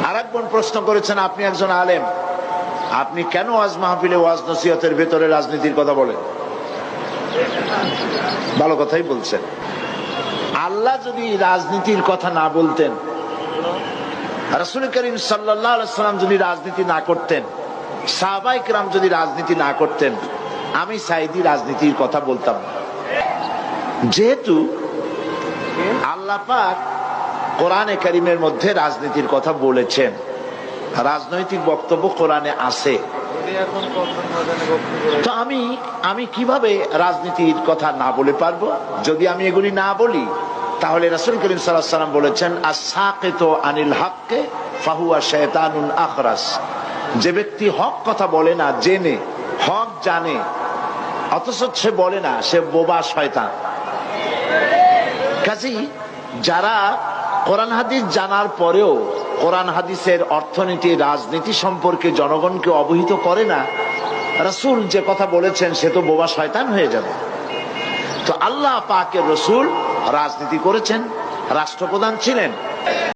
আরেক বোন প্রশ্ন করেছেন, আপনি একজন আলেম, আপনি কেন ওয়াজ মাহফিলে ওয়াজ নসিহতের ভেতরে রাজনীতির কথা বলেন? ভালো কথাই বলছেন। আল্লাহ যদি রাজনীতির কথা না বলতেন, রাসূল করিম সাল্লাল্লাহু আলাইহি ওয়াসাল্লাম যদি রাজনীতি না করতেন, সাহাবায়ে কেরাম যদি রাজনীতি না করতেন, আমি সাঈদী রাজনীতির কথা বলতাম না। যেহেতু আল্লাহ পাক কোরআনে কারীমের মধ্যে রাজনীতির কথা বলেছেন, রাজনৈতিক বক্তব্য কোরআনে আছে, তো আমি কিভাবে রাজনীতির কথা না বলে পারবো? যদি আমি এগুলি না বলি, তাহলে রাসূল করিম সাল্লাল্লাহু আলাইহি ওয়াসাল্লাম বলেছেন, আস-সাকিতু আনিল হাক্কি ফাহুয়া শায়তানুন আখরাস। যে ব্যক্তি হক কথা বলে না, জেনে হক জানে অথচ সে বলে না, সে বোবা শয়তান। কাজেই যারা কোরআন হাদিস জানার পরেও কোরআন হাদিসের অর্থনীতি, রাজনীতি সম্পর্কে জনগণকে অবহিত করে না, রাসূল যে কথা বলেছেন সে তো বোবা শয়তান হয়ে যাবে। তো আল্লাহ পাকের রাসূল রাজনীতি করেছেন, রাষ্ট্রপ্রধান ছিলেন।